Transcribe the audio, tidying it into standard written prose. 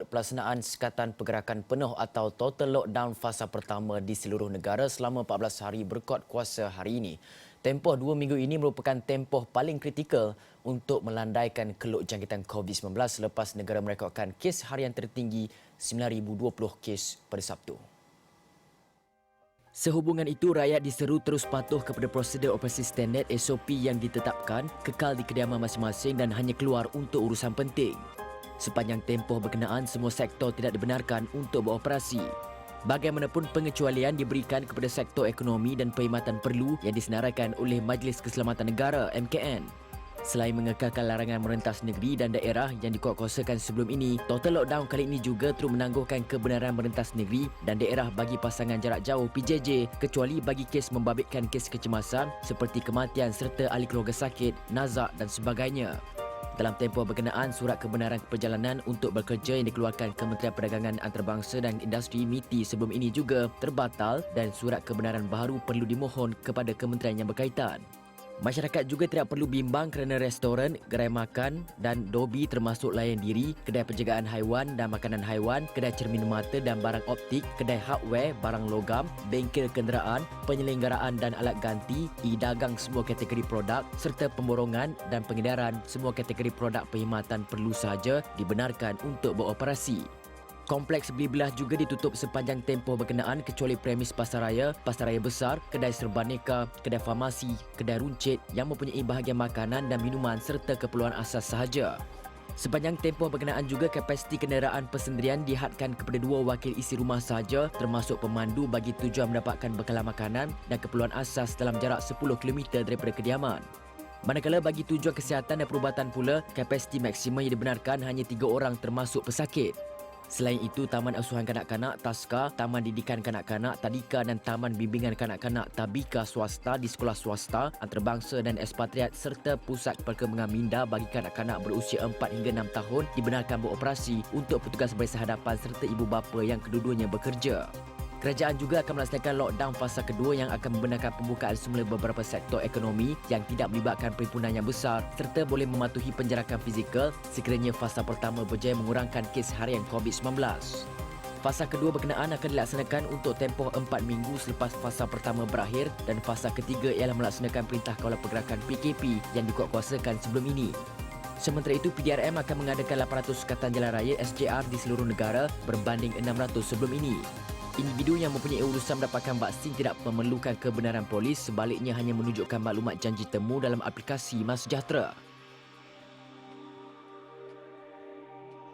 pelaksanaan sekatan pergerakan penuh atau total lockdown fasa pertama di seluruh negara selama 14 hari berkuat kuasa hari ini. Tempoh 2 minggu ini merupakan tempoh paling kritikal untuk melandaikan keluk jangkitan COVID-19 selepas negara merekodkan kes harian tertinggi 9,020 kes pada Sabtu. Sehubungan itu, rakyat diseru terus patuh kepada prosedur operasi standard SOP yang ditetapkan, kekal di kediaman masing-masing dan hanya keluar untuk urusan penting. Sepanjang tempoh berkenaan, semua sektor tidak dibenarkan untuk beroperasi. Bagaimanapun, pengecualian diberikan kepada sektor ekonomi dan perkhidmatan perlu yang disenaraikan oleh Majlis Keselamatan Negara MKN. Selain mengekalkan larangan merentas negeri dan daerah yang dikuatkuasakan sebelum ini, total lockdown kali ini juga turut menangguhkan kebenaran merentas negeri dan daerah bagi pasangan jarak jauh PJJ kecuali bagi kes membabitkan kes kecemasan seperti kematian serta ahli keluarga sakit, nazak dan sebagainya. Dalam tempoh berkenaan, surat kebenaran perjalanan untuk bekerja yang dikeluarkan Kementerian Perdagangan Antarabangsa dan Industri MITI sebelum ini juga terbatal dan surat kebenaran baru perlu dimohon kepada kementerian yang berkaitan. Masyarakat juga tidak perlu bimbang kerana restoran, gerai makan dan dobi termasuk layan diri, kedai penjagaan haiwan dan makanan haiwan, kedai cermin mata dan barang optik, kedai hardware, barang logam, bengkel kenderaan, penyelenggaraan dan alat ganti, dagang semua kategori produk serta pemborongan dan pengedaran semua kategori produk perkhidmatan perlu sahaja dibenarkan untuk beroperasi. Kompleks beli belah juga ditutup sepanjang tempoh berkenaan kecuali premis pasaraya besar, kedai serbaneka, kedai farmasi, kedai runcit yang mempunyai bahagian makanan dan minuman serta keperluan asas sahaja. Sepanjang tempoh berkenaan juga kapasiti kenderaan persendirian dihadkan kepada 2 wakil isi rumah sahaja termasuk pemandu bagi tujuan mendapatkan bekalan makanan dan keperluan asas dalam jarak 10 km daripada kediaman. Manakala bagi tujuan kesihatan dan perubatan pula, kapasiti maksimum yang dibenarkan hanya 3 orang termasuk pesakit. Selain itu, Taman Asuhan Kanak-kanak Taska, Taman Didikan Kanak-kanak Tadika dan Taman Bimbingan Kanak-kanak Tabika swasta di sekolah swasta, antarabangsa dan ekspatriat serta pusat perkembangan minda bagi kanak-kanak berusia 4 hingga 6 tahun dibenarkan beroperasi untuk petugas baris hadapan serta ibu bapa yang kedua-duanya bekerja. Kerajaan juga akan melaksanakan lockdown fasa kedua yang akan membenarkan pembukaan semula beberapa sektor ekonomi yang tidak melibatkan perhimpunan yang besar serta boleh mematuhi penjarakan fizikal sekiranya fasa pertama berjaya mengurangkan kes harian COVID-19. Fasa kedua berkenaan akan dilaksanakan untuk tempoh 4 minggu selepas fasa pertama berakhir dan fasa ketiga ialah melaksanakan Perintah Kawal Pergerakan PKP yang dikuatkuasakan sebelum ini. Sementara itu, PDRM akan mengadakan 800 sekatan jalan raya SJR di seluruh negara berbanding 600 sebelum ini. Individu yang mempunyai urusan mendapatkan vaksin tidak memerlukan kebenaran polis, sebaliknya hanya menunjukkan maklumat janji temu dalam aplikasi MySejahtera.